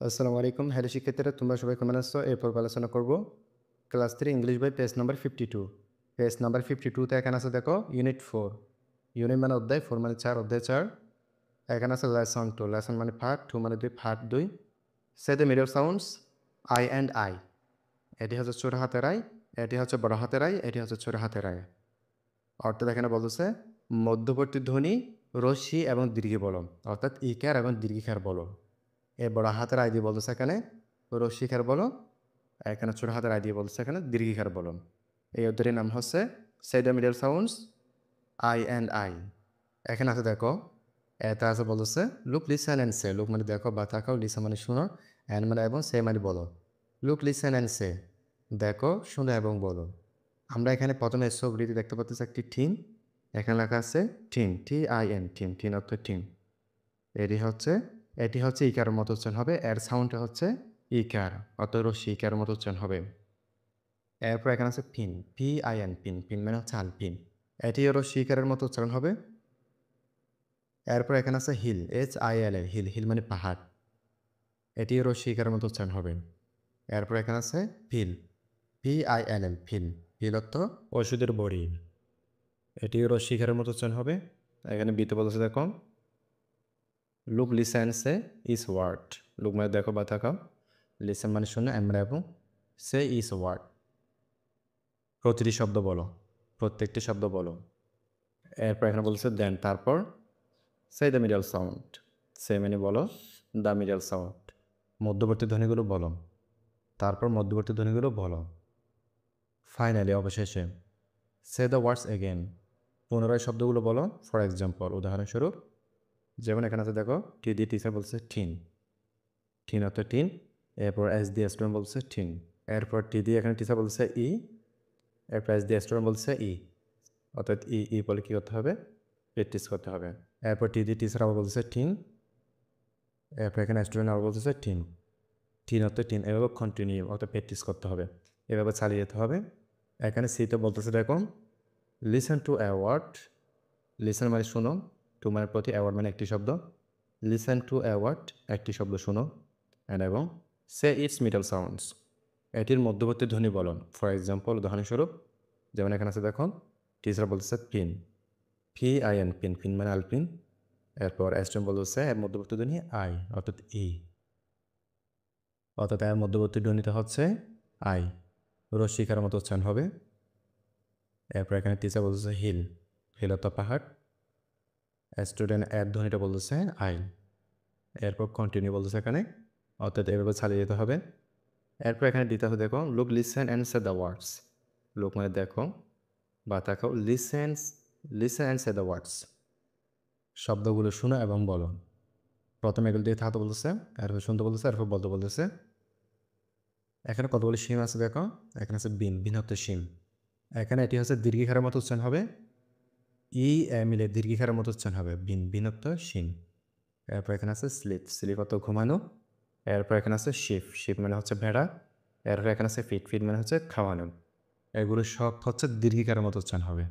আসসালামু আলাইকুম। হ্যালো শিক্ষার্থীরা, তোমরা সবাই কেমন আছো? এরপর আলোচনা করব ক্লাস 3 ইংলিশ বই পেজ নাম্বার 52। পেজ নাম্বার 52 তে এখানে আছে দেখো ইউনিট 4। ইউনিট মানে অধ্যায়, 4 মানে 4, অধ্যায় 4। এখানে আছে লেসন 2। লেসন মানে পার্ট, 2 মানে 2, part 2। Say the middle sounds I and I. এটি হচ্ছে ছোট হাতের আই, এটি হচ্ছে বড় হাতের আই, এটি হচ্ছে ছোট হাতের আই। অর্থাৎ এখানে বলতেছে মধ্যবর্তী ধ্বনি রস্যি এবং দীর্ঘ বলো, অর্থাৎ ইকার এবং দীর্ঘিকার বলো। এ বড় হাতের আই দিয়ে বলতেছে এখানে রস্যিকার বলো, এখানে ছোট হাতের আই দিয়ে বলতেছে এখানে দীর্ঘিকার বলো। এই অধ্যায়ের নাম হচ্ছে say the middle sounds I and I. এখানে আছে দেখো, এটা আছে বলতেছে look listen and say. Look মানে দেখো বা তাকাও, লিসেন মানে শুনো, অ্যান্ড মানে এবং, সে মানে বলো। লুক লিসেন অ্যান্ড সে, দেখো শুনো এবং বলো। আমরা এখানে প্রথমে ছবিটিতে দেখতে পাচ্ছি একটি টিন। এখানে লেখা আছে টিন, TIN, টিন। টিন অর্থ টিন। এটি হচ্ছে ইকারের মতো উচ্চারণ হবে। এর সাউন্ডটা হচ্ছে ইকার, অর্থ রশ্মি ইকারের মতো উচ্চারণ হবে। এরপর এখানে আছে পিন, PIN, পিন। পিন মানে হচ্ছে আলপিন। এটিও রশ্মি ইকারের মতো উচ্চারণ হবে। এরপর এখানে আছে হিল, HIL, হিল। হিল মানে পাহাড়। এটিও রশ্মি ইকারের মতো উচ্চারণ হবে। এরপর এখানে আছে ফিল, PILL, ফিল। ফিল অর্থ ওষুধের বড়ি। এটিও রশ্মি ইকারের মতো উচ্চারণ হবে। এখানে বিতে বলছে দেখো লুক লিসেন সে ইস ওয়ার্ড। লুক মানে দেখো বা তাকাও, লিসেন মানে শোনো, আমরা এবং সে ইস ওয়ার্ড। প্রতিটি শব্দ বলো, প্রত্যেকটি শব্দ বলো। এরপর এখানে বলছে দেন, তারপর সে দ্য মিডল সাউন্ড। সে মানে বলো, দ্য মিডল সাউন্ড মধ্যবর্তী ধ্বনিগুলো বলো, তারপর মধ্যবর্তী ধ্বনিগুলো বলো। ফাইনালি অবশেষে সে দ্য ওয়ার্ডস এগেন, পুনরায় শব্দগুলো বলো। ফর এক্সাম্পল উদাহরণস্বরূপ, যেমন এখানে আছে দেখো টি দিয়ে টিচার বলছে টিন, টিন অর্থ টিন। এরপর এস দিয়ে স্টুডেন্ট বলছে টিন। এরপর টি দিয়ে এখানে টিচার বলছে ই, এরপর এস দিয়ে স্টুডেন্ট বলছে ই, অর্থাৎ ই ই বলে কী করতে হবে, প্র্যাকটিস করতে হবে। এরপর টি দিয়ে টিচার আবার বলছে টিন, এরপর এখানে স্টুডেন্ট আবার বলতেছে টিন। টিন অর্থ টিন। এভাবে কন্টিনিউ অর্থাৎ প্র্যাকটিস করতে হবে, এভাবে চালিয়ে যেতে হবে। এখানে সিতে বলতেছে দেখো লিসেন টু অ্যাওয়ার্ড। লিসেন মানে শুনো, টু মানে প্রতি, অ্যাওয়ার্ড মানে একটি শব্দ। লিসেন টু অ্যাওয়ার্ড, একটি শব্দ শুনো, অ্যান্ড এবং সে ইটস মিডল সাউন্ডস, এটির মধ্যবর্তী ধ্বনি বলুন। ফর এক্সাম্পল উদাহরণস্বরূপ, যেমন এখানে আছে দেখুন টিচার বলতেছে পিন, PIN, পিন। পিন মানে আলপিন। এরপর স্টুডেন্ট বলতেছে এর মধ্যবর্তী ধ্বনি আই, অর্থাৎ ই, অর্থাৎ এর মধ্যবর্তী ধ্বনিটা হচ্ছে আই, রস্যিকার মতো উচ্চারণ হবে। এরপর এখানে টিচার বলতেছে হিল, হিল অর্থাৎ পাহাড়। স্টুডেন্ট এর ধ্বনিটা বলতেছে আই। এরপর কন্টিনিউ বলতেছে এখানে, অর্থাৎ এভাবে চালিয়ে যেতে হবে। এরপর এখানে দিতে হবে দেখো look listen and say the words. Look মানে দেখো বা তাকাও, listen and say the words, শব্দগুলো শুনো এবং বলো। প্রথমে এগুলো দিয়ে থাকতে বলতেছে, এরপর শুনতে বলতেছে, এরপর বলতে বলতেছে। এখানে কতগুলো শিম আছে দেখো, এখানে আছে বিন, বিন হচ্ছে শিম। এখানে এটি হচ্ছে দীর্ঘিকারের মতো উচ্চারণ হবে, ই মিলে দীর্ঘিকারের মতো উচ্চারণ হবে, বিন। বিন হচ্ছে শিম। এরপর এখানে আছে স্লিপ, স্লিপ অর্থ ঘুমানো। এরপর এখানে আছে শিপ, শিপ মানে হচ্ছে ভেড়া। এরপর এখানে আছে ফিট, ফিট মানে হচ্ছে খাওয়ানো। এগুলো সব হচ্ছে দীর্ঘিকারের মতো উচ্চারণ হবে।